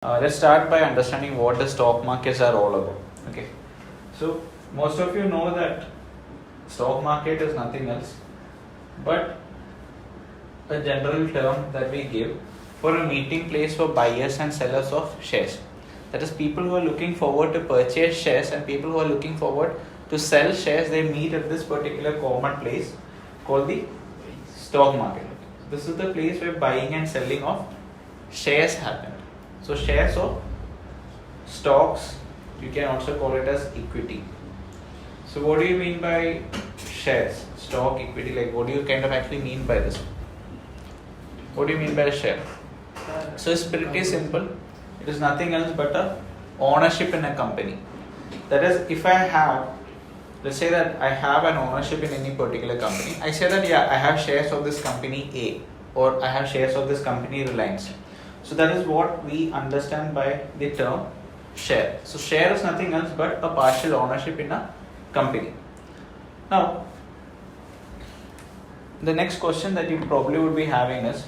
Let's start by understanding what the stock markets are all about. Okay, so most of you know that stock market is nothing else but a general term that we give for a meeting place for buyers and sellers of shares. That is, people who are looking forward to purchase shares and people who are looking forward to sell shares, they meet at this particular common place called the stock market. This is the place where buying and selling of shares happen. So shares of stocks, you can also call it as equity. So what do you mean by shares, stock, equity? Like, what do you kind of actually mean by this? What do you mean by a share? So it's pretty simple. It is nothing else but a ownership in a company. That is, if I have, let's say that I have an ownership in any particular company. I say that I have shares of this company A, or I have shares of this company Reliance. So that is what we understand by the term share. So share is nothing else but a partial ownership in a company. Now, the next question that you probably would be having is,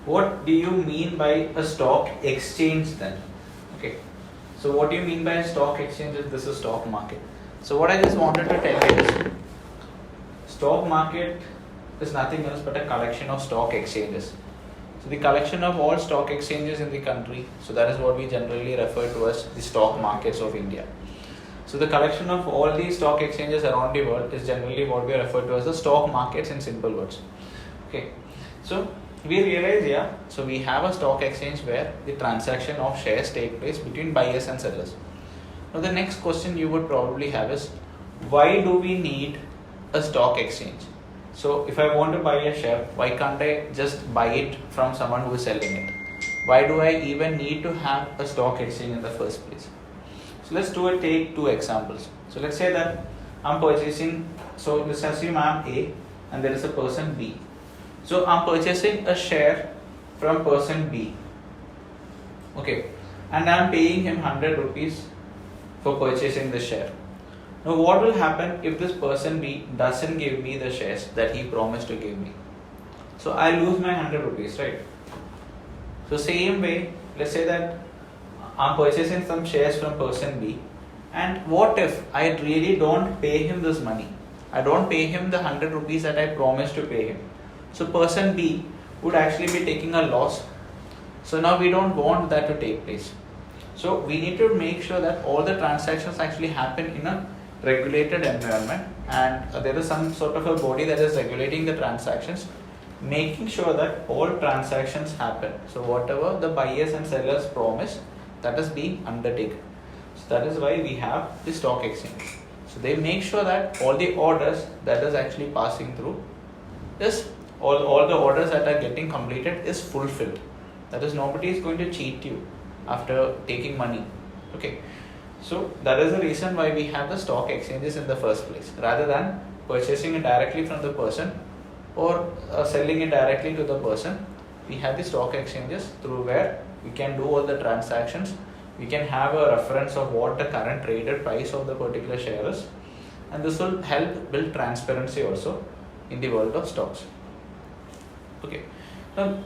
what do you mean by a stock exchange then? Okay. So what do you mean by a stock exchange if this is stock market? So what I just wanted to tell you is, stock market is nothing else but a collection of stock exchanges. So the collection of all stock exchanges in the country, so that is what we generally refer to as the stock markets of India. So the collection of all these stock exchanges around the world is generally what we refer to as the stock markets in simple words. Okay. So we realize, so we have a stock exchange where the transaction of shares take place between buyers and sellers. Now the next question you would probably have is, why do we need a stock exchange? So if I want to buy a share, why can't I just buy it from someone who is selling it? Why do I even need to have a stock exchange in the first place? So let's take two examples. So let's say that I'm purchasing, so let's assume I'm A and there is a person B. So I'm purchasing a share from person B. Okay. And I'm paying him 100 rupees for purchasing the share. Now what will happen if this person B doesn't give me the shares that he promised to give me? So I lose my 100 rupees, right? So same way, let's say that I'm purchasing some shares from person B, and what if I really don't pay him this money? I don't pay him the 100 rupees that I promised to pay him. So person B would actually be taking a loss. So now we don't want that to take place. So we need to make sure that all the transactions actually happen in a regulated environment, and there is some sort of a body that is regulating the transactions, making sure that all transactions happen. So whatever the buyers and sellers promise, that is being undertaken. So that is why we have the stock exchange. So they make sure that all the orders that is actually passing through is all the orders that are getting completed is fulfilled. That is, nobody is going to cheat you after taking money. Okay. So that is the reason why we have the stock exchanges in the first place, rather than purchasing it directly from the person or selling it directly to the person. We have the stock exchanges through where we can do all the transactions. We can have a reference of what the current traded price of the particular share is, and this will help build transparency also in the world of stocks. Okay. Now,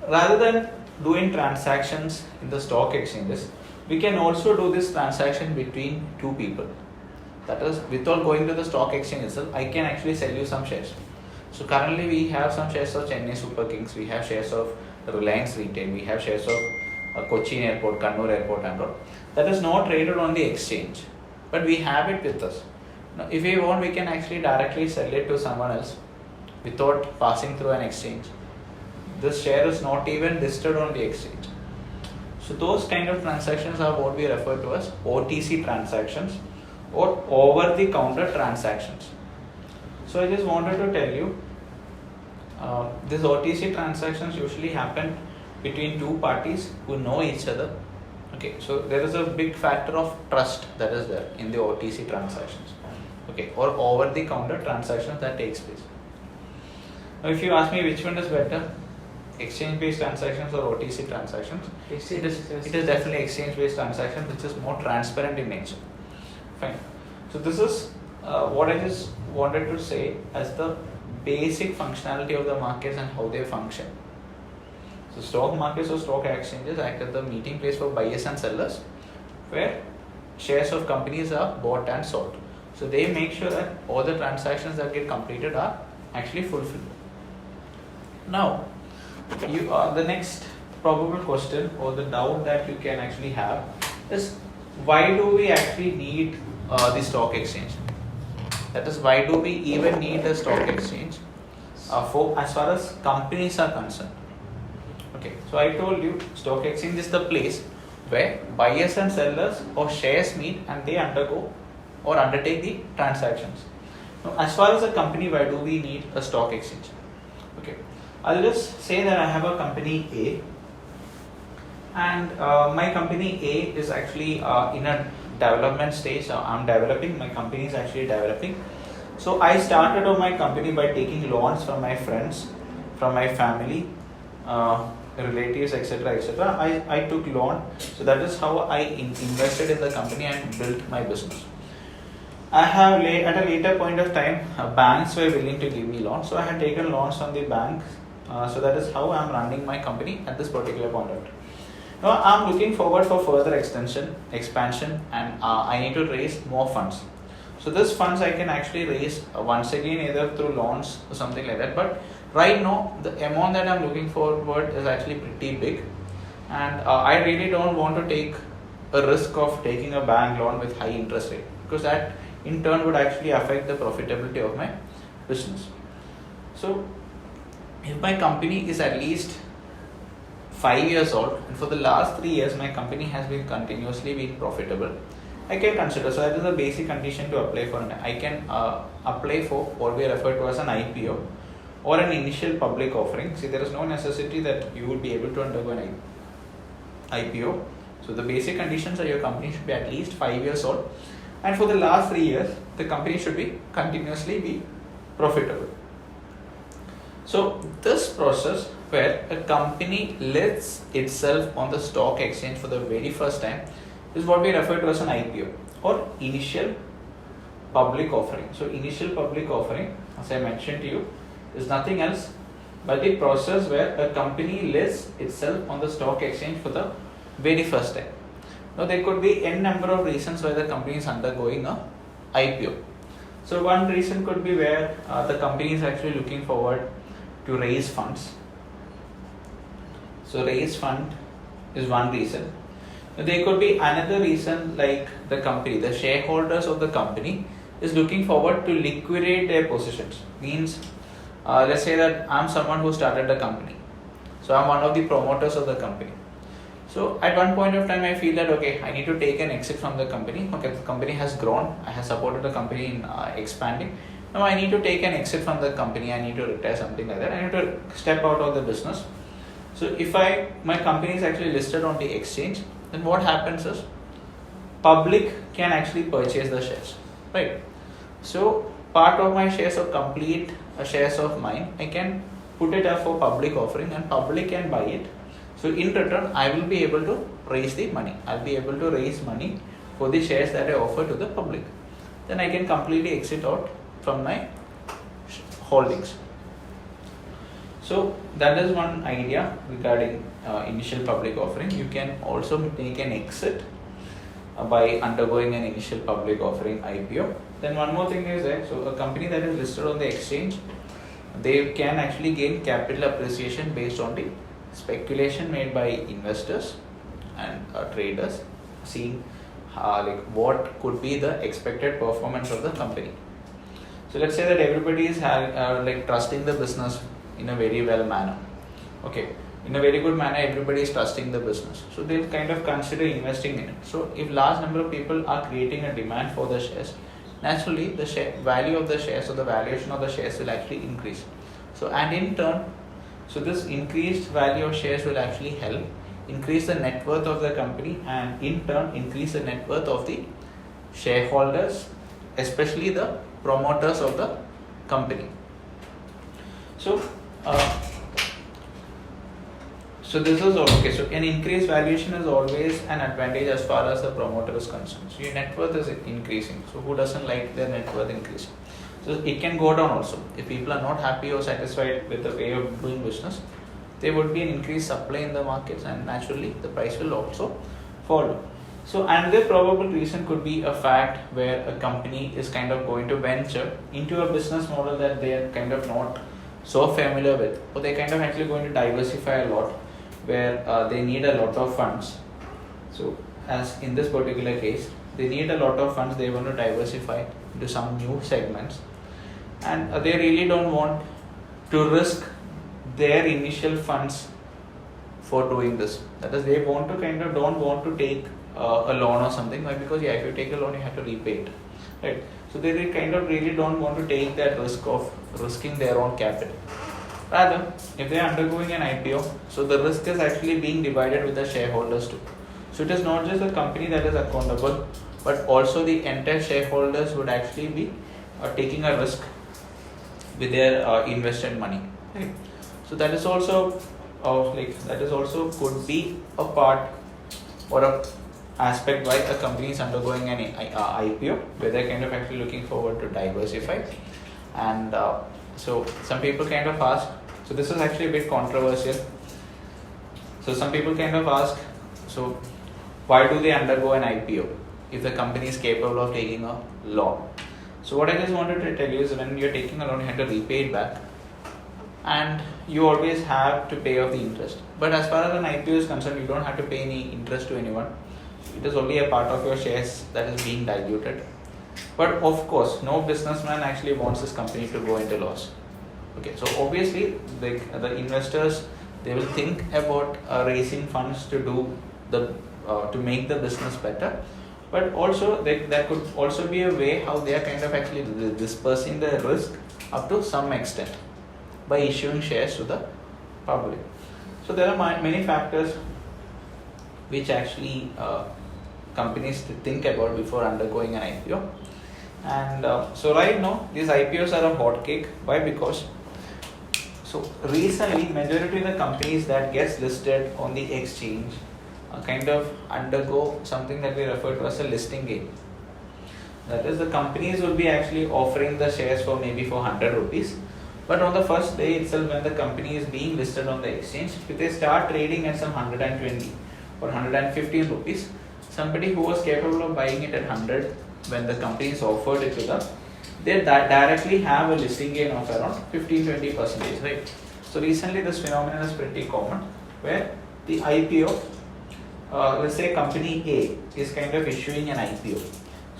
rather than doing transactions in the stock exchanges, we can also do this transaction between two people. That is, without going to the stock exchange itself, I can actually sell you some shares. So currently we have some shares of Chennai Super Kings, we have shares of Reliance Retail, we have shares of Cochin Airport, Kannur Airport and all. That is not traded on the exchange, but we have it with us. Now, if we want, we can actually directly sell it to someone else without passing through an exchange. This share is not even listed on the exchange. So those kind of transactions are what we refer to as OTC transactions or over-the-counter transactions. So I just wanted to tell you, these OTC transactions usually happen between two parties who know each other. Okay, so there is a big factor of trust that is there in the OTC transactions. Okay, or over-the-counter transactions that takes place. Now if you ask me which one is better, exchange-based transactions or OTC transactions, it is definitely exchange-based transactions, which is more transparent in nature. Fine. So this is what I just wanted to say as the basic functionality of the markets and how they function. So stock markets or stock exchanges act as the meeting place for buyers and sellers, where shares of companies are bought and sold. So they make sure that all the transactions that get completed are actually fulfilled. Now, the next probable question or the doubt that you can actually have is, why do we actually need the stock exchange? That is, why do we even need a stock exchange for as far as companies are concerned? Okay, so I told you stock exchange is the place where buyers and sellers of shares meet and they undergo or undertake the transactions. Now, as far as a company, why do we need a stock exchange? Okay, I'll just say that I have a company A, and my company A is actually in a development stage. I'm developing, my company is actually developing. So I started on my company by taking loans from my friends, from my family, relatives, etc. etc. I took loan, so that is how I invested in the company and built my business. I have at a later point of time, banks were willing to give me loans, so I had taken loans from the banks. So that is how I am running my company at this particular point of time. Now I am looking forward for further expansion, and I need to raise more funds. So this funds I can actually raise once again either through loans or something like that. But right now the amount that I'm looking forward is actually pretty big, and I really don't want to take a risk of taking a bank loan with high interest rate, because that in turn would actually affect the profitability of my business. So if my company is at least 5 years old and for the last 3 years my company has been continuously been profitable, I can consider. So that is a basic condition to apply for. I can apply for what we refer to as an IPO or an initial public offering. See, there is no necessity that you would be able to undergo an IPO. So the basic conditions are your company should be at least 5 years old, and for the last 3 years the company should be continuously be profitable. So this process where a company lists itself on the stock exchange for the very first time is what we refer to as an IPO or initial public offering. So initial public offering, as I mentioned to you, is nothing else but the process where a company lists itself on the stock exchange for the very first time. Now there could be n number of reasons why the company is undergoing a IPO. So one reason could be where the company is actually looking forward to raise funds. So raise fund is one reason. There could be another reason, like the company, the shareholders of the company is looking forward to liquidate their positions. Means, let's say that I'm someone who started the company. So I'm one of the promoters of the company. So at one point of time I feel that okay, I need to take an exit from the company. Okay, the company has grown, I have supported the company in expanding. Now I need to take an exit from the company, I need to retire, something like that. I need to step out of the business. So if my company is actually listed on the exchange, then what happens is public can actually purchase the shares, right? So part of my shares of complete shares of mine, I can put it up for public offering and public can buy it. So in return, I will be able to raise the money. I'll be able to raise money for the shares that I offer to the public. Then I can completely exit out from my holdings. So that is one idea regarding initial public offering. You can also make an exit by undergoing an initial public offering IPO. Then one more thing is that so a company that is listed on the exchange, they can actually gain capital appreciation based on the speculation made by investors and traders, seeing like what could be the expected performance of the company. So let's say that everybody is like trusting the business in a very well manner. Okay, in a very good manner, everybody is trusting the business. So they'll kind of consider investing in it. So if large number of people are creating a demand for the shares, naturally the value of the shares or the valuation of the shares will actually increase. So and in turn, so this increased value of shares will actually help increase the net worth of the company and in turn increase the net worth of the shareholders, especially the promoters of the company. So this is okay. So an increased valuation is always an advantage as far as the promoter is concerned. So your net worth is increasing. So who doesn't like their net worth increasing? So it can go down also. If people are not happy or satisfied with the way of doing business, there would be an increased supply in the markets, and naturally the price will also follow. So another probable reason could be a fact where a company is kind of going to venture into a business model that they are kind of not so familiar with, or they're kind of actually going to diversify a lot, where they need a lot of funds. So as in this particular case, they need a lot of funds, they want to diversify into some new segments, and they really don't want to risk their initial funds for doing this. That is, they want to kind of don't want to take a loan or something. Why? Because if you take a loan, you have to repay it, right? So they kind of really don't want to take that risk of risking their own capital. Rather, if they are undergoing an IPO, so the risk is actually being divided with the shareholders too. So it is not just the company that is accountable, but also the entire shareholders would actually be taking a risk with their invested money, right? So that is also could be a part or a aspect why a company is undergoing an IPO, where they're kind of actually looking forward to diversify. And so some people kind of ask, so this is actually a bit controversial. So some people kind of ask, so why do they undergo an IPO if the company is capable of taking a loan? So what I just wanted to tell you is, when you're taking a loan, you have to repay it back, and you always have to pay off the interest. But as far as an IPO is concerned, you don't have to pay any interest to anyone. It is only a part of your shares that is being diluted. But of course, no businessman actually wants his company to go into loss. Okay, so obviously the investors, they will think about raising funds to do the to make the business better. But also that could also be a way how they are kind of actually dispersing the risk up to some extent by issuing shares to the public. So there are many factors which actually companies think about before undergoing an IPO. And so right now these IPOs are a hot cake. Why? Because so recently majority of the companies that gets listed on the exchange kind of undergo something that we refer to as a listing gain. That is, the companies will be actually offering the shares for maybe for 100 rupees. But on the first day itself, when the company is being listed on the exchange, if they start trading at some 120 or 115 rupees, somebody who was capable of buying it at 100 when the company is offered it to them, they directly have a listing gain of around 15-20%, right? So recently this phenomenon is pretty common, where the IPO, let's say company A is kind of issuing an IPO.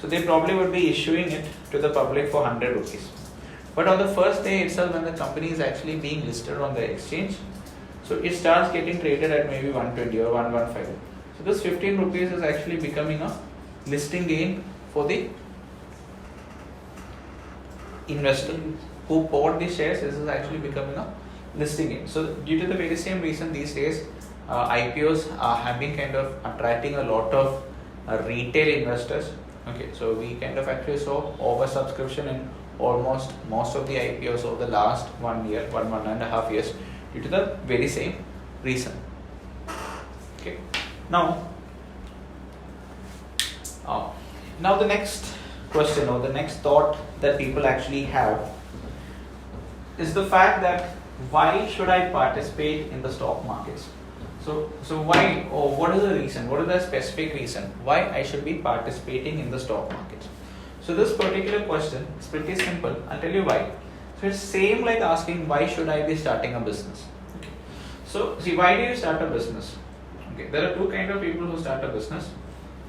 So they probably would be issuing it to the public for 100 rupees. But on the first day itself, when the company is actually being listed on the exchange, so it starts getting traded at maybe 120 or 115. So this 15 rupees is actually becoming a listing gain for the investor who bought the shares. This is actually becoming a listing gain. So due to the very same reason, these days IPOs have been kind of attracting a lot of retail investors. Okay, so we kind of actually saw oversubscription in almost most of the IPOs over the last 1 year, one and a half years, due to the very same reason. Okay, now the next question or the next thought that people actually have is the fact that why should I participate in the stock markets? So why, or what is the reason? What is the specific reason why I should be participating in the stock markets? So this particular question is pretty simple. I'll tell you why. So it's same like asking why should I be starting a business? Okay. So see, why do you start a business? Okay, there are two kind of people who start a business.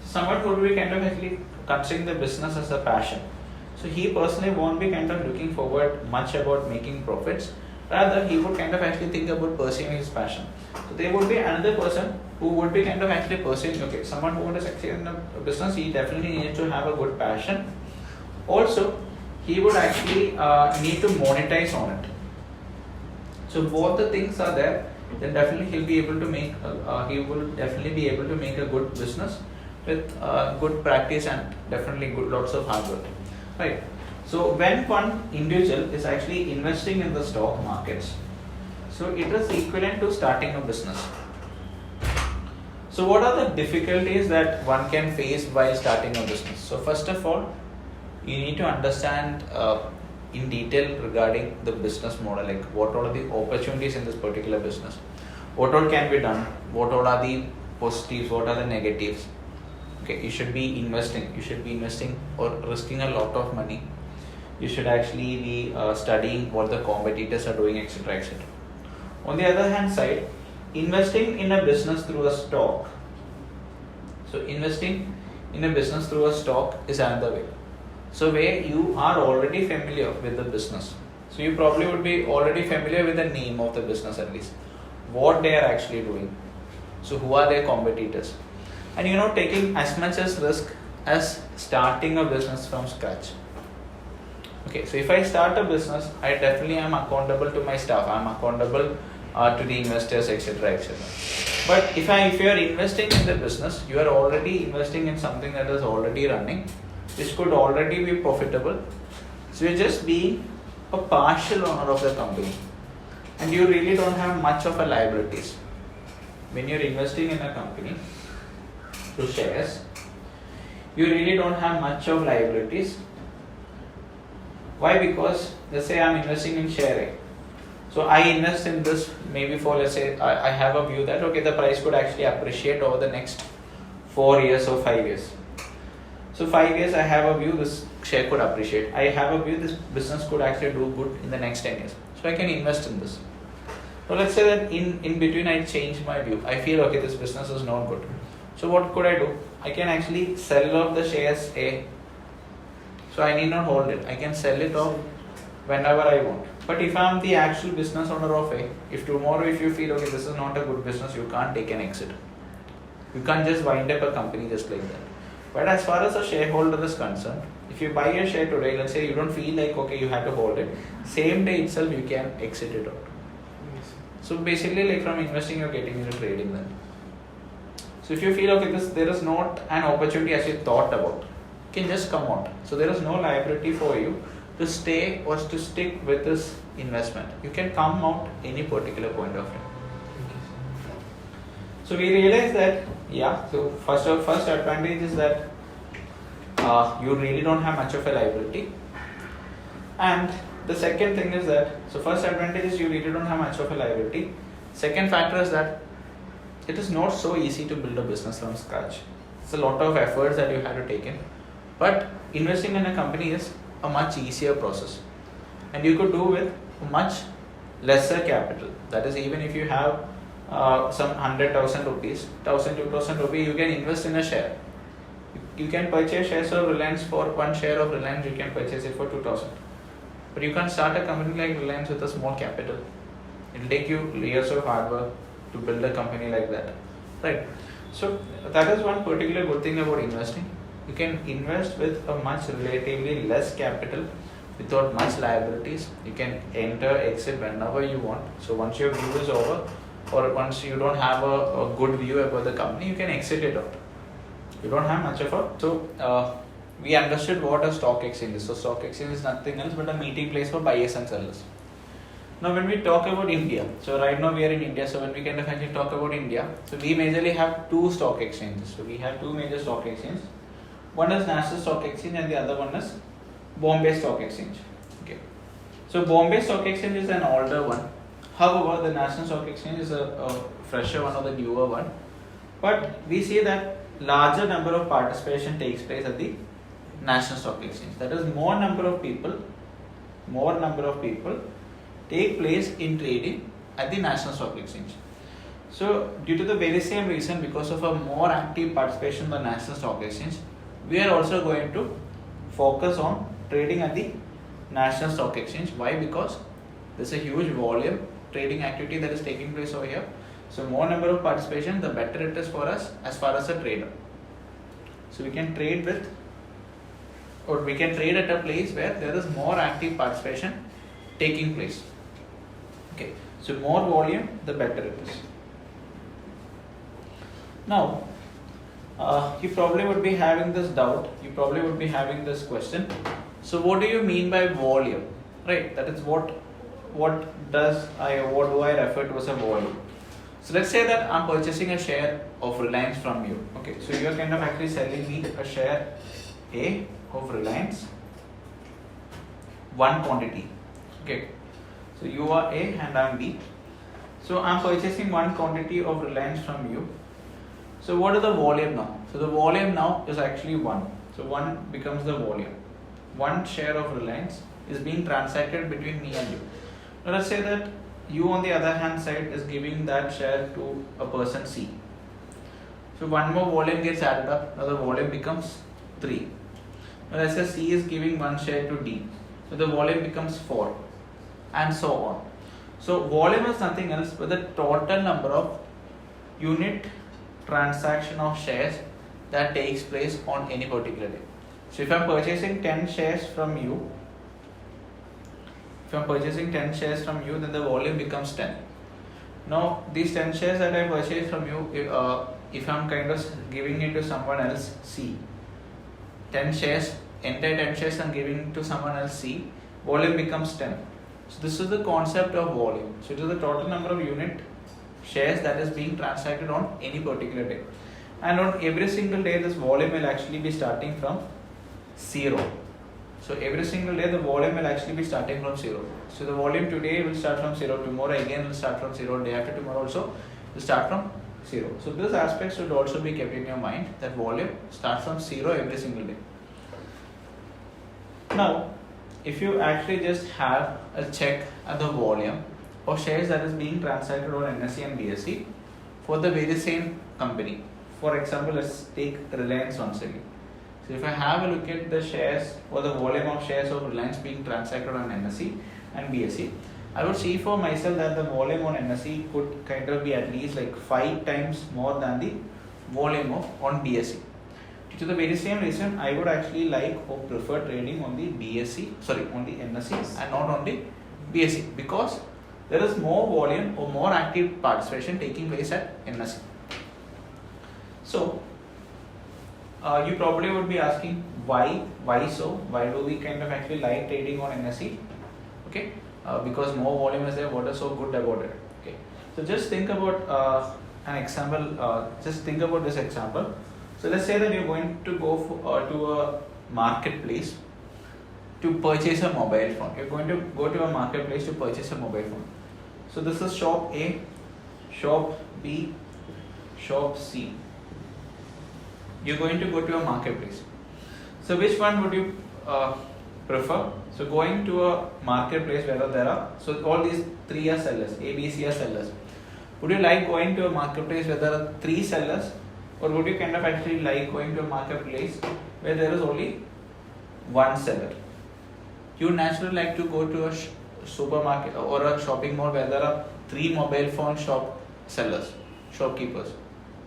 Someone who will be kind of actually considering the business as a passion. So he personally won't be kind of looking forward much about making profits. Rather, he would kind of actually think about pursuing his passion. So there would be another person who would be kind of actually pursuing, okay, someone who wants to succeed in a business, he definitely needs to have a good passion. Also, he would actually need to monetize on it. So both the things are there, then definitely he'll be able to make, he will definitely be able to make a good business with good practice and definitely good lots of hard work, right? So when one individual is actually investing in the stock markets, so it is equivalent to starting a business. So what are the difficulties that one can face while starting a business? So first of all, you need to understand in detail regarding the business model, like what are the opportunities in this particular business. what all can be done, what all are the positives, what are the negatives. Okay, you should be investing or risking a lot of money. You should actually be studying what the competitors are doing, etc., etc. On the other hand side, investing in a business through a stock. So investing in a business through a stock is another way. So where you are already familiar with the business. So you probably would be already familiar with the name of the business at least. What they are actually doing. So who are their competitors? And taking as much as risk as starting a business from scratch. Okay, so if I start a business, I definitely am accountable to my staff. I'm accountable to the investors, etc., etc. But if you are investing in the business, you are already investing in something that is already running, which could already be profitable. So you're just being a partial owner of the company, and you really don't have much of a liabilities. When you're investing in a company through shares, you really don't have much of liabilities. Why? Because let's say I'm investing in share A. So I invest in this maybe for, let's say, I have a view that okay, the price could actually appreciate over the next 4 years or 5 years. So 5 years I have a view this share could appreciate. I have a view this business could actually do good in the next 10 years. So I can invest in this. So let's say that in between I change my view. I feel okay, this business is not good. So what could I do? I can actually sell off the shares A. So I need not hold it. I can sell it off whenever I want. But if I am the actual business owner of A, if tomorrow if you feel okay, this is not a good business, you can't take an exit. You can't just wind up a company just like that. But as far as a shareholder is concerned, if you buy a share today, let's say you don't feel like okay, you have to hold it, same day itself you can exit it out. So basically, like from investing, you're getting into trading then. So if you feel okay, there is not an opportunity as you thought about, you can just come out. So there is no liability for you to stay or to stick with this investment. You can come out any particular point of time. So we realize that so first advantage is that you really don't have much of a liability, and the second thing is that so first advantage is you really don't have much of a liability. Second factor is that it is not so easy to build a business from scratch. It's a lot of efforts that you have to take in, but investing in a company is a much easier process, and you could do with much lesser capital. That is, even if you have some 100,000 rupees, 1,000-2,000 rupees, you can invest in a share. You can purchase shares of Reliance. For one share of Reliance, you can purchase it for 2,000. But you can't start a company like Reliance with a small capital. It will take you years of hard work to build a company like that, right? So that is one particular good thing about investing. You can invest with a much relatively less capital without much liabilities. You can enter, exit whenever you want. So once your view is over, or once you don't have a good view about the company, you can exit it out. You don't have much of a... So we understood what a stock exchange is. So stock exchange is nothing else but a meeting place for buyers and sellers. Now when we talk about India, so right now we are in India, so when we kind of actually talk about India, so we majorly have two stock exchanges. So we have two major stock exchanges. One is National Stock Exchange and the other one is Bombay Stock Exchange. Okay. So Bombay Stock Exchange is an older one. However, the National Stock Exchange is a fresher one or the newer one. But we see that larger number of participation takes place at the National Stock Exchange. That is, more number of people take place in trading at the National Stock Exchange. So due to the very same reason, because of a more active participation in the National Stock Exchange, we are also going to focus on trading at the National Stock Exchange. Why? Because there's a huge volume trading activity that is taking place over here. So more number of participation, the better it is for us as far as a trader. So we can trade with, or we can trade at a place where there is more active participation taking place. Okay, so more volume, the better it is. Now, you probably would be having this doubt, you probably would be having this question. So what do you mean by volume? Right, that is what do I refer to as a volume? So let's say that I'm purchasing a share of Reliance from you. Okay, so you are kind of actually selling me a share A of Reliance, one quantity. Okay, so you are A and I'm B. So I'm purchasing one quantity of Reliance from you. So what is the volume now? So the volume now is actually 1. So 1 becomes the volume. 1 share of Reliance is being transacted between me and you. Now let's say that you on the other hand side is giving that share to a person C. So one more volume gets added up. Now the volume becomes 3. Now let's say C is giving 1 share to D. So the volume becomes 4 and so on. So volume is nothing else but the total number of unit transaction of shares that takes place on any particular day. So if I'm purchasing 10 shares from you, then the volume becomes 10. Now these 10 shares that I purchased from you, if I'm kind of giving it to someone else C, 10 shares, entire 10 shares I'm giving to someone else C, volume becomes 10. So this is the concept of volume. So it is the total number of unit shares that is being transacted on any particular day. And on every single day this volume will actually be starting from 0. So every single day the volume will actually be starting from 0. So the volume today will start from 0, tomorrow again will start from 0, day after tomorrow also will start from 0. So this aspect should also be kept in your mind, that volume starts from 0 every single day. Now if you actually just have a check at the volume of shares that is being transacted on NSE and BSE for the very same company. For example, let's take Reliance once again. So if I have a look at the shares or the volume of shares of Reliance being transacted on NSE and BSE, I would see for myself that the volume on NSE could kind of be at least like 5 times more than the volume on BSE. Due to the very same reason, I would actually like or prefer trading on the on the NSE and not on the BSE, because there is more volume or more active participation taking place at NSE. So you probably would be asking why so? Why do we kind of actually like trading on NSE? Okay, because more volume is there. What is so good about it? Okay, so just think about an example. Just think about this example. So let's say that you're going to go to a marketplace to purchase a mobile phone. You're going to go to a marketplace to purchase a mobile phone. So this is shop A, shop B, shop C. You're going to go to a marketplace. So which one would you prefer? So going to a marketplace where there are, so all these 3 are sellers, A, B, C are sellers. Would you like going to a marketplace where there are 3 sellers, or would you kind of actually like going to a marketplace where there is only 1 seller? You naturally like to go to a supermarket or a shopping mall where there are 3 mobile phone shopkeepers,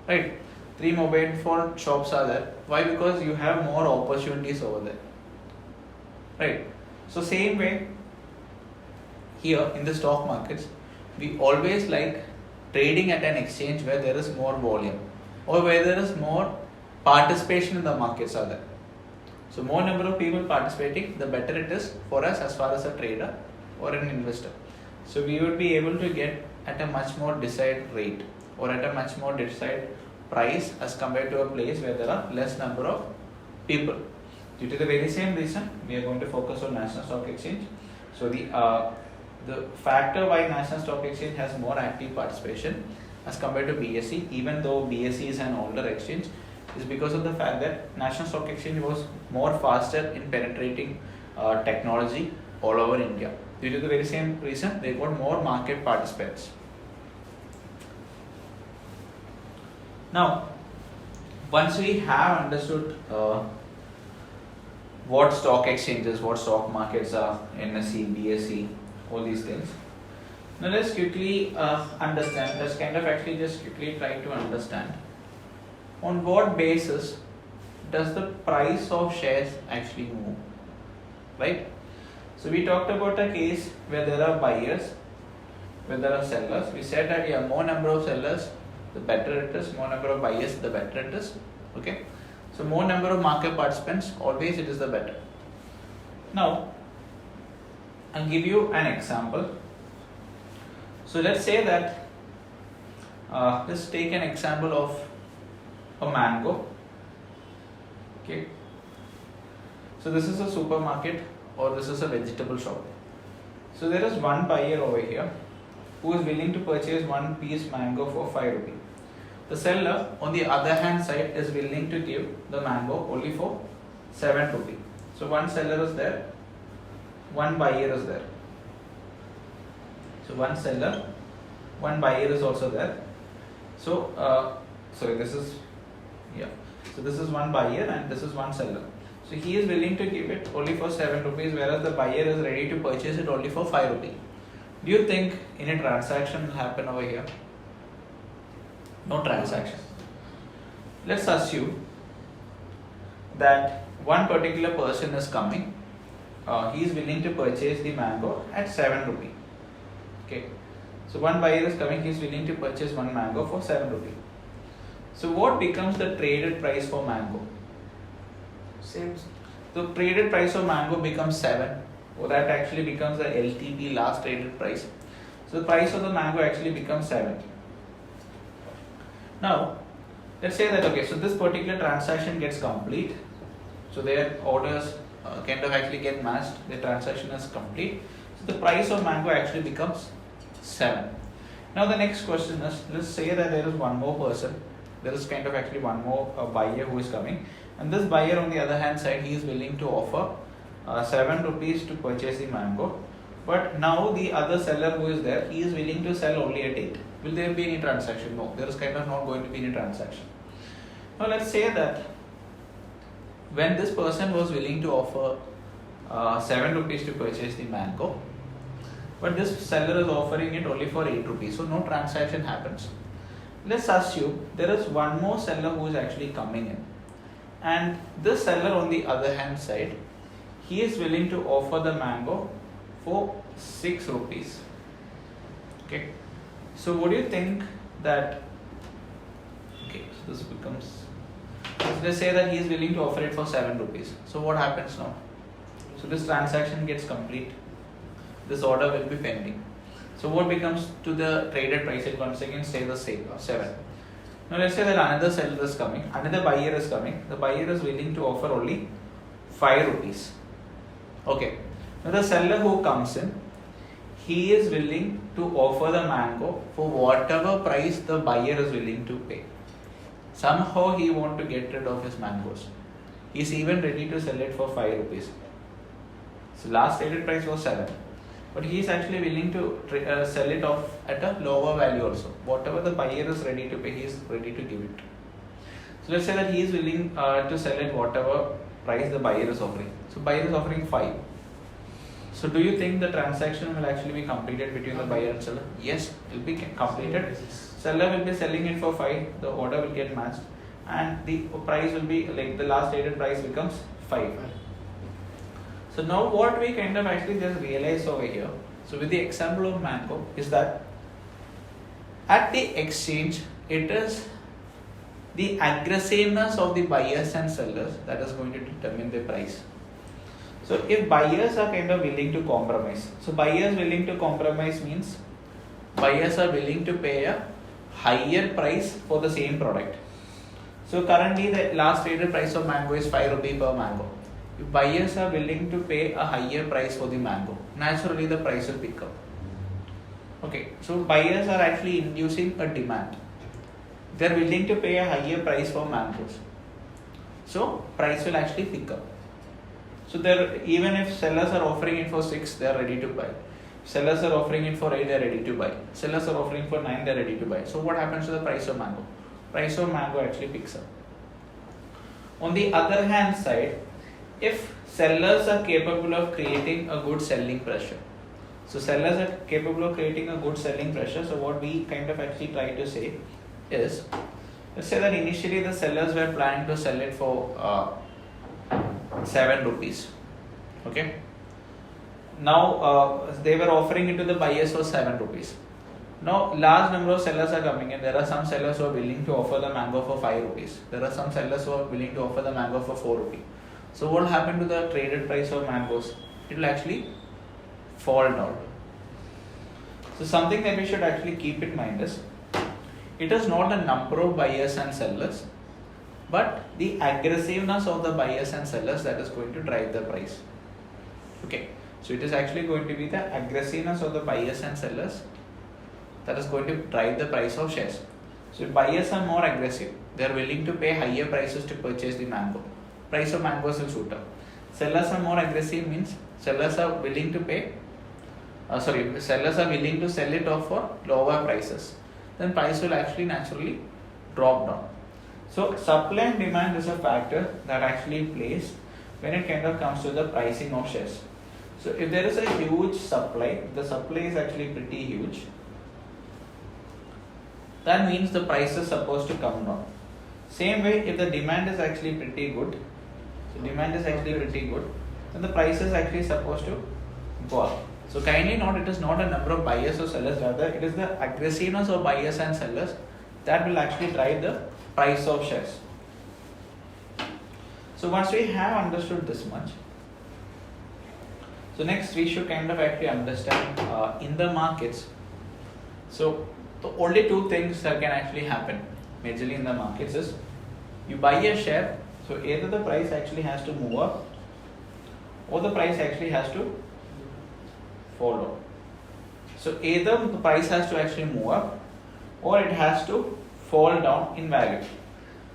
right? 3 mobile phone shops are there. Why? Because you have more opportunities over there, right? So same way here in the stock markets, we always like trading at an exchange where there is more volume or where there is more participation in the markets are there. So more number of people participating, the better it is for us as far as a trader or an investor. So we would be able to get at a much more desired rate or at a much more desired price as compared to a place where there are less number of people. Due to the very same reason, we are going to focus on National Stock Exchange. So the factor why National Stock Exchange has more active participation as compared to BSE, even though BSE is an older exchange, is because of the fact that National Stock Exchange was more faster in penetrating technology all over India. Due to the very same reason, they got more market participants. Now, once we have understood what stock exchanges, what stock markets are, NSE, BSE, all these things. Now let's quickly understand, let's kind of actually just quickly try to understand on what basis does the price of shares actually move, right? So we talked about a case where there are buyers, where there are sellers. We said that yeah, more number of sellers, the better it is, more number of buyers, the better it is, okay? So more number of market participants, always it is the better. Now, I'll give you an example. So let's say that, let's take an example of a mango, okay? So this is a supermarket or this is a vegetable shop. So there is one buyer over here who is willing to purchase one piece mango for 5 rupee. The seller on the other hand side is willing to give the mango only for 7 rupee. So one seller is there, one buyer is there. So one seller, one buyer is also there. So this is one buyer and this is one seller. So he is willing to give it only for 7 rupees, whereas the buyer is ready to purchase it only for 5 rupees. Do you think any transaction will happen over here? No transaction. Let's assume that one particular person is coming. He is willing to purchase the mango at 7 rupee. Okay. So one buyer is coming. He is willing to purchase one mango for 7 rupee. So what becomes the traded price for mango? Same. The traded price of mango becomes 7. Or that actually becomes the LTP, last traded price. So the price of the mango actually becomes 7. Now, let's say that so this particular transaction gets complete. So their orders kind of actually get matched. The transaction is complete. So the price of mango actually becomes 7. Now the next question is, let's say that there is one more person. There is kind of actually one more buyer who is coming. And this buyer on the other hand side, he is willing to offer 7 rupees to purchase the mango. But now the other seller who is there, he is willing to sell only at 8. Will there be any transaction? No, there is kind of not going to be any transaction. Now let's say that when this person was willing to offer 7 rupees to purchase the mango, but this seller is offering it only for 8 rupees, so no transaction happens. Let's assume there is one more seller who is actually coming in, and this seller on the other hand side, he is willing to offer the mango for 6 rupees. Okay, so what do you think that, okay, so this becomes, let's say that he is willing to offer it for 7 rupees. So what happens now? So this transaction gets complete. This order will be pending. So what becomes to the traded price? It once again stays the same, 7. Now let's say that another seller is coming, another buyer is coming. The buyer is willing to offer only 5 rupees. Okay. Now the seller who comes in, he is willing to offer the mango for whatever price the buyer is willing to pay. Somehow he wants to get rid of his mangoes. He is even ready to sell it for 5 rupees. So last traded price was 7. But he is actually willing to sell it off at a lower value also. Whatever the buyer is ready to pay, he is ready to give it. So let's say that he is willing to sell it whatever price the buyer is offering. So buyer is offering 5. So do you think the transaction will actually be completed between the buyer and seller? Yes, it will be completed. Seller will be selling it for 5. The order will get matched, and the price will be like the last traded price becomes 5. So now what we kind of actually just realize over here, so with the example of mango, is that at the exchange, it is the aggressiveness of the buyers and sellers that is going to determine the price. So if buyers are kind of willing to compromise, so buyers willing to compromise means buyers are willing to pay a higher price for the same product. So currently the last traded price of mango is 5 rupee per mango. If buyers are willing to pay a higher price for the mango, naturally the price will pick up. Okay, so buyers are actually inducing a demand. They are willing to pay a higher price for mangoes. So price will actually pick up. So there, even if sellers are offering it for 6, they are ready to buy. Sellers are offering it for 8, they are ready to buy. Sellers are offering for 9, they are ready to buy. So what happens to the price of mango? Price of mango actually picks up. On the other hand side, if sellers are capable of creating a good selling pressure, so sellers are capable of creating a good selling pressure. So what we kind of actually try to say is, let's say that initially the sellers were planning to sell it for 7 rupees. Okay. Now they were offering it to the buyers for 7 rupees. Now large number of sellers are coming in. There are some sellers who are willing to offer the mango for 5 rupees. There are some sellers who are willing to offer the mango for 4 rupees. So what will happen to the traded price of mangoes? It will actually fall down. So something that we should actually keep in mind is, it is not the number of buyers and sellers, but the aggressiveness of the buyers and sellers that is going to drive the price. Okay, so it is actually going to be the aggressiveness of the buyers and sellers that is going to drive the price of shares. So if buyers are more aggressive, they are willing to pay higher prices to purchase the mango. Price of mangoes will shoot up. Sellers are more aggressive means sellers are willing to pay. Sellers are willing to sell it off for lower prices. Then price will actually naturally drop down. So supply and demand is a factor that actually plays when it kind of comes to the pricing of shares. So if there is a huge supply, the supply is actually pretty huge. That means the price is supposed to come down. Same way, if the demand is actually pretty good, then the price is actually supposed to go up. So kindly note, it is not a number of buyers or sellers, rather it is the aggressiveness of buyers and sellers that will actually drive the price of shares. So once we have understood this much, so next we should kind of actually understand in the markets. So the only two things that can actually happen majorly in the markets is you buy a share, so either the price actually has to move up or the price actually has to fall down. So either the price has to actually move up or it has to fall down in value.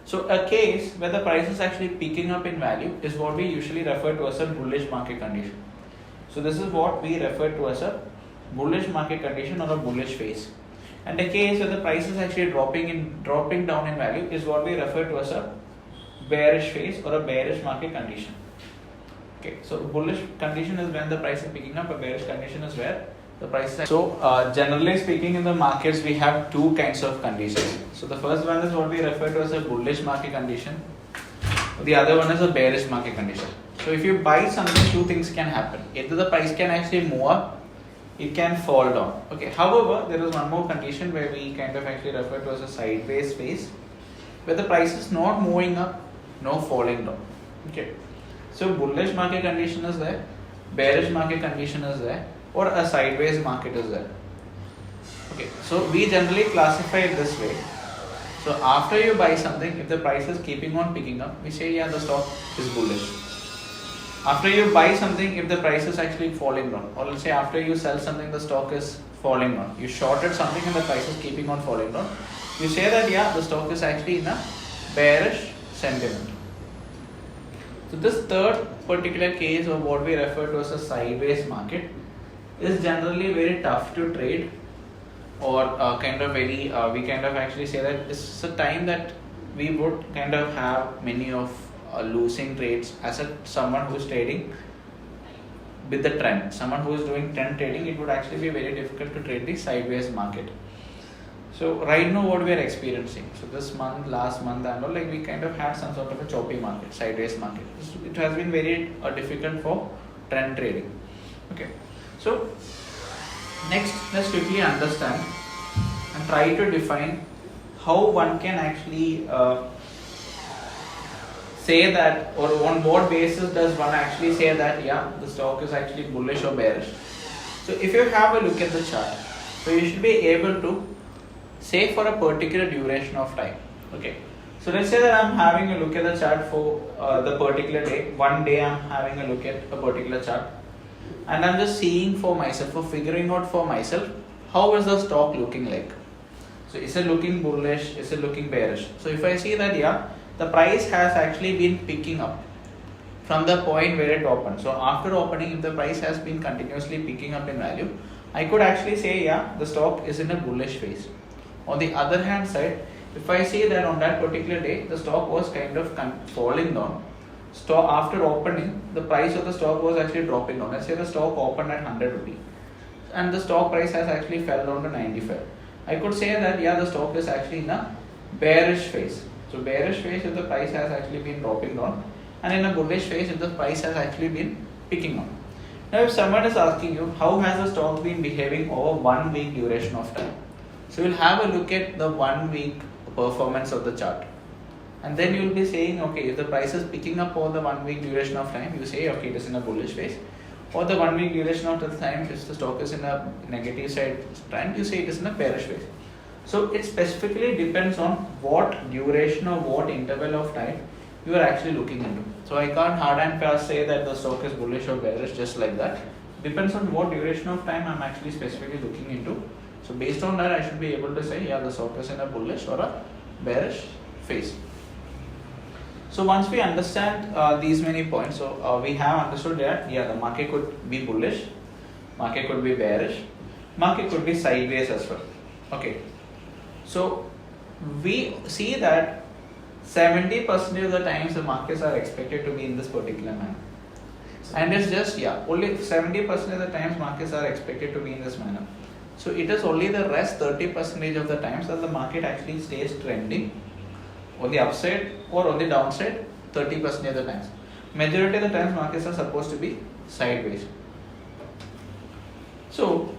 So a case where the price is actually picking up in value is what we usually refer to as a bullish market condition. So this is what we refer to as a bullish market condition or a bullish phase. And a case where the price is actually dropping down in value is what we refer to as a bearish phase or a bearish market condition. Okay, so bullish condition is when the price is picking up, a bearish condition is where the price is. So generally speaking, in the markets we have two kinds of conditions. So the first one is what we refer to as a bullish market condition. The other one is a bearish market condition. So if you buy something, two things can happen. Either the price can actually move up, it can fall down. Okay. However, there is one more condition where we kind of actually refer to as a sideways phase, where the price is not moving up, nor falling down. Okay. So bullish market condition is there, bearish market condition is there, or a sideways market is there. Okay. So we generally classify it this way. So after you buy something, if the price is keeping on picking up, we say yeah, the stock is bullish. After you buy something, if the price is actually falling down, or let's say after you sell something, the stock is falling down. You shorted something and the price is keeping on falling down. You say that yeah, the stock is actually in a bearish sentiment. So this third particular case, or what we refer to as a sideways market, is generally very tough to trade, or we kind of actually say that it's a time that we would kind of have many of losing trades as someone who is trading with the trend. Someone who is doing trend trading, it would actually be very difficult to trade the sideways market. So right now what we are experiencing, so this month, last month and all, like we kind of had some sort of a choppy market, sideways market. It has been very difficult for trend trading. Okay, so next let's quickly understand and try to define how one can actually say that, or on what basis does one actually say that yeah, the stock is actually bullish or bearish. So if you have a look at the chart, so you should be able to say for a particular duration of time. Okay, so let's say that I'm having a look at the chart for the particular day. One day I'm having a look at a particular chart and I'm just seeing for myself, for figuring out for myself, how is the stock looking like. So is it looking bullish, is it looking bearish? So if I see that yeah, the price has actually been picking up from the point where it opened. So after opening, if the price has been continuously picking up in value, I could actually say yeah, the stock is in a bullish phase. On the other hand side, if I see that on that particular day, the stock was kind of falling down, after opening, the price of the stock was actually dropping down. Let's say the stock opened at 100 rupees and the stock price has actually fell down to 95. I could say that yeah, the stock is actually in a bearish phase. So bearish phase if the price has actually been dropping down, and in a bullish phase if the price has actually been picking up. Now if someone is asking you how has the stock been behaving over 1 week duration of time, so you'll have a look at the 1 week performance of the chart, and then you'll be saying okay, if the price is picking up over the 1 week duration of time, you say okay, it is in a bullish phase, or the 1 week duration of the time, if the stock is in a negative side trend, you say it is in a bearish phase. So it specifically depends on what duration or what interval of time you are actually looking into. So I can't hard and fast say that the stock is bullish or bearish just like that. Depends on what duration of time I'm actually specifically looking into So based on that, I should be able to say, yeah, the stock is in a bullish or a bearish phase. So once we understand these many points, so we have understood that, yeah, the market could be bullish, market could be bearish, market could be sideways as well. Okay. So we see that 70% of the times the markets are expected to be in this particular manner. And it's just, yeah, only 70% of the times markets are expected to be in this manner. So it is only the rest 30% of the times that the market actually stays trending on the upside or on the downside 30% of the times. Majority of the times markets are supposed to be sideways. So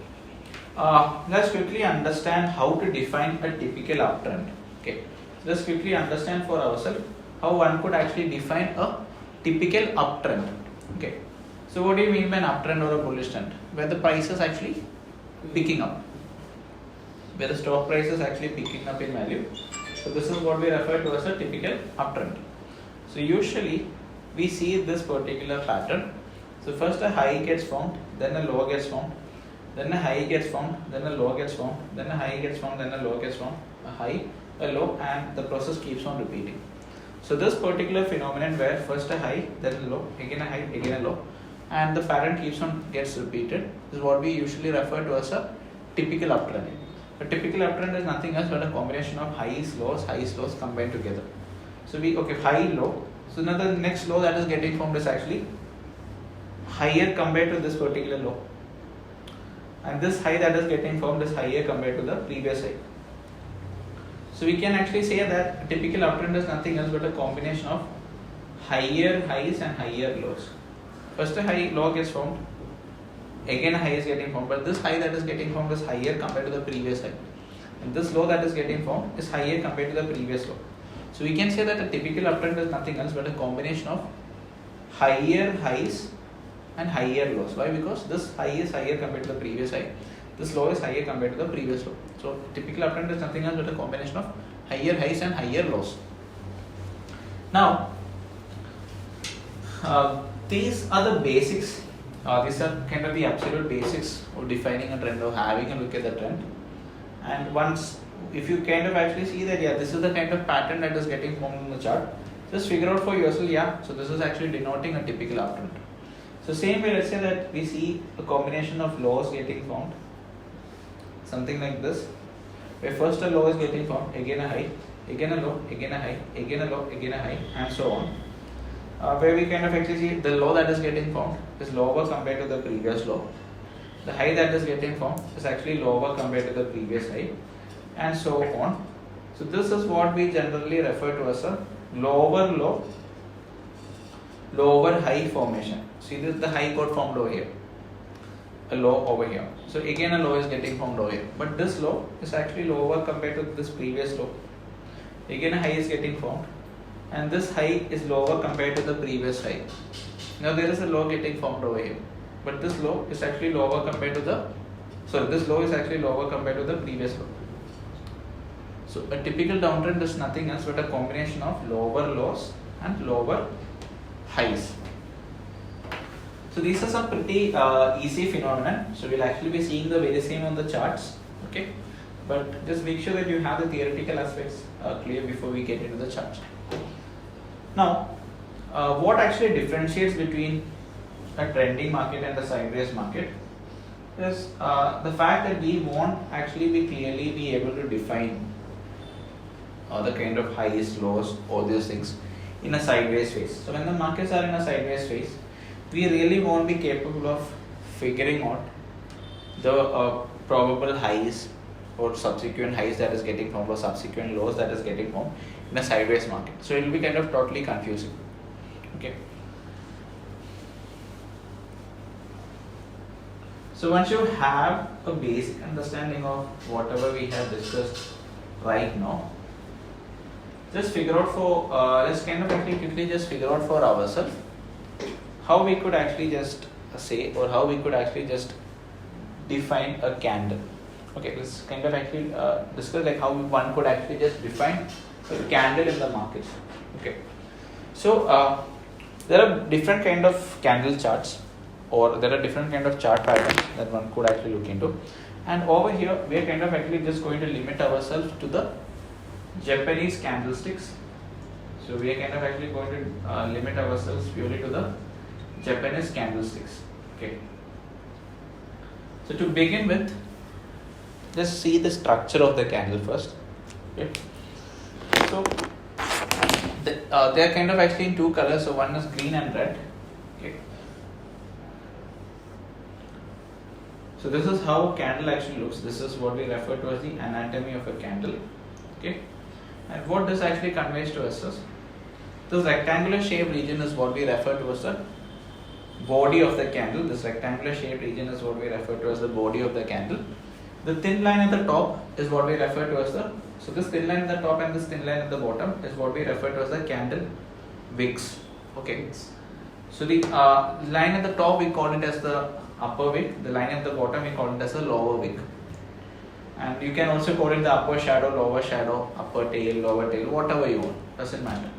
let's quickly understand how to define a typical uptrend. Okay, let's quickly understand for ourselves how one could actually define a typical uptrend. Okay, so what do you mean by an uptrend or a bullish trend? Where the price is actually picking up, where the stock price is actually picking up in value. So this is what we refer to as a typical uptrend. So usually we see this particular pattern. So first a high gets formed, then a low gets formed, then a high gets formed, then a low gets formed, then a high gets formed, then a low gets formed, a high, a low, and the process keeps on repeating. So this particular phenomenon where first a high, then a low, again a high, again a low, and the pattern gets repeated is what we usually refer to as a typical uptrend. A typical uptrend is nothing else but a combination of highs, lows combined together. So high, low. So now the next low that is getting formed is actually higher compared to this particular low, and this high that is getting formed is higher compared to the previous high. So we can actually say that a typical uptrend is nothing else but a combination of higher highs and higher lows. First a high, low gets formed, again a high is getting formed, but this high that is getting formed is higher compared to the previous high, and this low that is getting formed is higher compared to the previous low. So we can say that a typical uptrend is nothing else but a combination of higher highs and higher lows. Why? Because this high is higher compared to the previous high, this low is higher compared to the previous low. So typical uptrend is nothing else but a combination of higher highs and higher lows. Now these are the basics. These are kind of the absolute basics of defining a trend or having a look at the trend. And once, if you kind of actually see that, yeah, this is the kind of pattern that is getting formed in the chart, just figure out for yourself, yeah, so this is actually denoting a typical uptrend. So same way, let's say that we see a combination of lows getting formed, something like this, where first a low is getting formed, again a high, again a low, again a high, again a low, again a high, and so on. Where we kind of actually see the low that is getting formed is lower compared to the previous low. The high that is getting formed is actually lower compared to the previous high, and so on. So this is what we generally refer to as a lower low, lower high formation. See, this the high got formed over here, a low over here. So again a low is getting formed over here, but this low is actually lower compared to this previous low. Again a high is getting formed, and this high is lower compared to the previous high. Now there is a low getting formed over here, but this low is actually lower compared to the, this low is actually lower compared to the previous low. So a typical downtrend is nothing else but a combination of lower lows and lower highs. So these are some pretty easy phenomena. So we'll actually be seeing the very same on the charts. Okay, but just make sure that you have the theoretical aspects clear before we get into the charts. Now, what actually differentiates between a trending market and the sideways market is the fact that we won't actually clearly be able to define the kind of highs, lows, all these things in a sideways phase. So when the markets are in a sideways phase, we really won't be capable of figuring out the probable highs or subsequent highs that is getting formed or subsequent lows that is getting formed in a sideways market. So it will be kind of totally confusing. Okay. So once you have a basic understanding of whatever we have discussed right now, just figure out for let's kind of actually quickly just figure out for ourselves how we could actually just say, or how we could actually just define a candle. Okay, let's kind of actually discuss like how one could actually just define a candle in the market. Okay, so there are different kind of candle charts, or there are different kind of chart patterns that one could actually look into, And over here, we are kind of actually just going to limit ourselves to the Japanese candlesticks. So we are kind of actually going to limit ourselves purely to the Japanese candlesticks. Okay. So to begin with, just see the structure of the candle first. Okay. So they are kind of actually in two colors. So one is green and red. Okay. So this is how a candle actually looks. This is what we refer to as the anatomy of a candle. Okay. And what this actually conveys to us is this rectangular shaped region is what we refer to as the body of the candle. This rectangular shaped region is what we refer to as the body of the candle. The thin line at the top is what we refer to as the, so this thin line at the top and this thin line at the bottom is what we refer to as the candle wicks. Okay. So the line at the top we call it as the upper wick. The line at the bottom we call it as the lower wick. And you can also call it the upper shadow, upper tail, lower tail, whatever you want. Doesn't matter.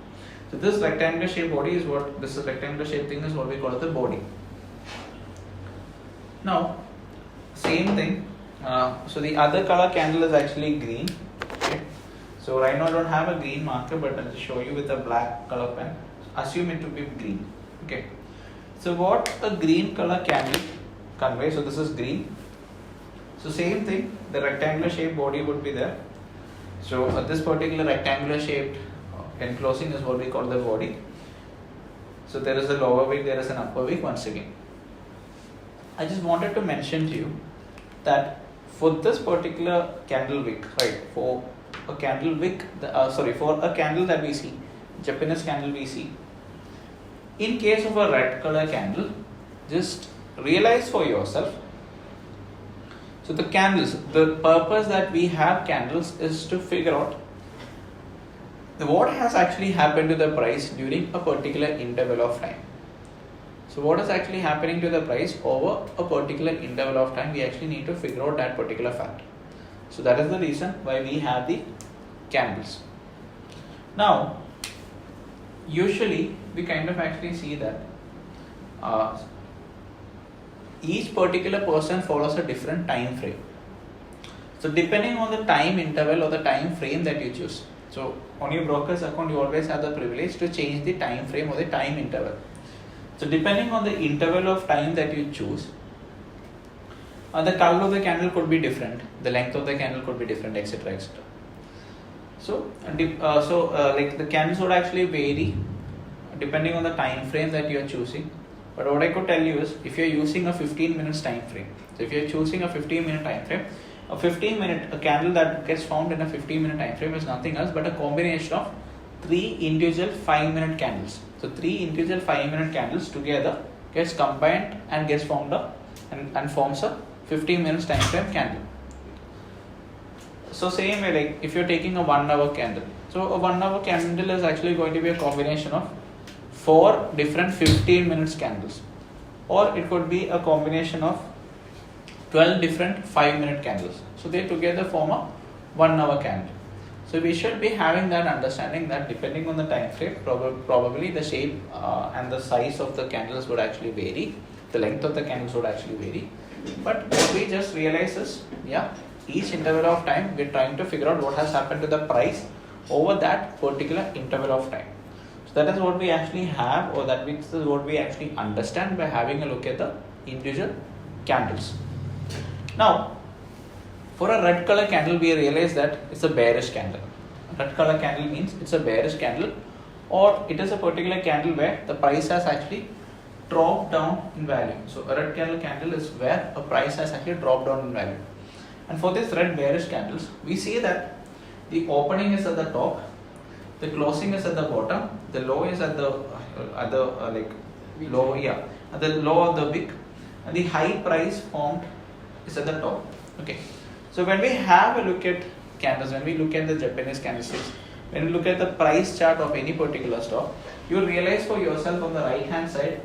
So this rectangular shaped body is what, this rectangular shaped thing is what we call it the body. Now, same thing. So the other color candle is actually green. Okay. So right now I don't have a green marker, but I'll show you with a black color pen. Assume it to be green. Okay. So what a green color candle conveys, so this is green. So same thing, the rectangular shaped body would be there. So this particular rectangular shaped enclosing is what we call the body. So there is a lower wick, there is an upper wick once again. I just wanted to mention to you that for this particular candle wick, right, for a candle wick, for a candle that we see, Japanese candle we see, in case of a red color candle, just realize for yourself. So the candles, the purpose that we have candles is to figure out what has actually happened to the price during a particular interval of time. So what is actually happening to the price over a particular interval of time, we actually need to figure out that particular fact. So that is the reason why we have the candles. Now, usually we kind of actually see that each particular person follows a different time frame. So depending on the time interval or the time frame that you choose. So on your broker's account, you always have the privilege to change the time frame or the time interval. So depending on the interval of time that you choose, the color of the candle could be different, the length of the candle could be different, etc., etc. So, like the candles would actually vary depending on the time frame that you are choosing. But what I could tell you is, if you are using a 15 minutes time frame, so if you are choosing a 15-minute time frame, a candle that gets found in a 15-minute time frame is nothing else but a combination of 3 individual 5-minute candles. So 3 individual 5-minute candles together gets combined and gets formed and forms a 15 minutes time frame candle. So same way, like if you're taking a 1 hour candle, so a 1 hour candle is actually going to be a combination of 4 different 15 minutes candles, or it could be a combination of 12 different 5-minute candles. So they together form a 1 hour candle. So we should be having that understanding that depending on the time frame, probably the shape and the size of the candles would actually vary. The length of the candles would actually vary. But what we just realize is, each interval of time we're trying to figure out what has happened to the price over that particular interval of time. So that is what we actually have, or that is what we actually understand by having a look at the individual candles. Now, for a red color candle, we realize that it's a bearish candle. A red color candle means it's a bearish candle, or it is a particular candle where the price has actually dropped down in value. So a red candle is where a price has actually dropped down in value. And for these red bearish candles, we see that the opening is at the top, the closing is at the bottom, the low is at the at the low of the wick, and the high price formed is at the top. Okay. So when we have a look at candles, when we look at the Japanese candlesticks, when you look at the price chart of any particular stock, you will realize for yourself on the right hand side,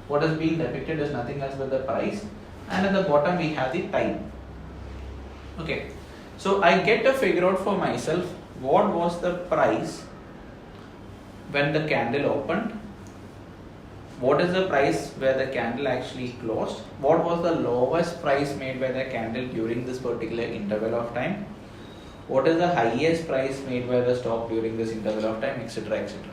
what is being depicted is nothing else but the price, and at the bottom we have the time. Okay, so I get to figure out for myself what was the price when the candle opened, what is the price where the candle actually closed, what was the lowest price made by the candle during this particular interval of time, what is the highest price made by the stock during this interval of time, etc, etc.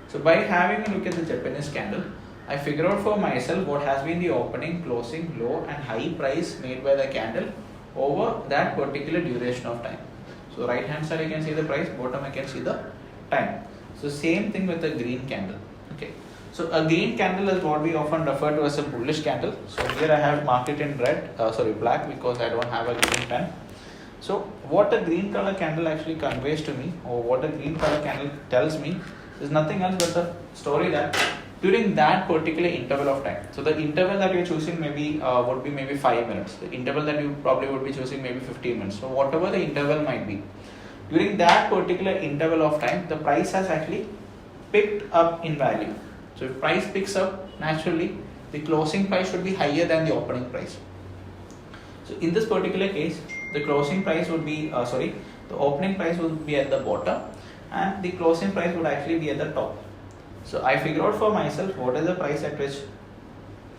So by having a look at the Japanese candle, I figure out for myself what has been the opening, closing, low and high price made by the candle over that particular duration of time. So right hand side I can see the price, bottom I can see the time. So same thing with the green candle. Okay. So a green candle is what we often refer to as a bullish candle. So here I have marked it in black, because I don't have a green pen. So what a green color candle actually conveys to me, or what a green color candle tells me, is nothing else but the story that during that particular interval of time. So the interval that you're choosing maybe would be maybe 5 minutes. The interval that you probably would be choosing maybe 15 minutes. So whatever the interval might be, during that particular interval of time, the price has actually picked up in value. So if price picks up, naturally the closing price should be higher than the opening price. So in this particular case, the closing price would be the opening price would be at the bottom and the closing price would actually be at the top. So I figure out for myself what is the price at which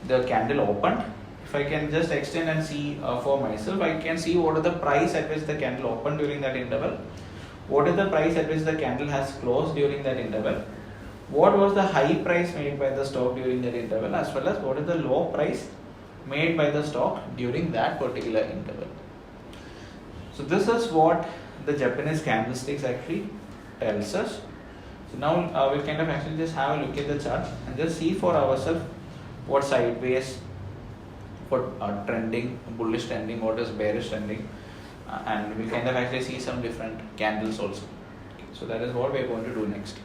the candle opened. If I can just extend and see for myself, I can see what is the price at which the candle opened during that interval, what is the price at which the candle has closed during that interval, what was the high price made by the stock during that interval, as well as what is the low price made by the stock during that particular interval. So this is what the Japanese candlesticks actually tells us. So now we'll kind of actually just have a look at the chart and just see for ourselves what sideways, what trending, bullish trending, what is bearish trending, and we'll kind of actually see some different candles also. Okay, so that is what we are going to do next.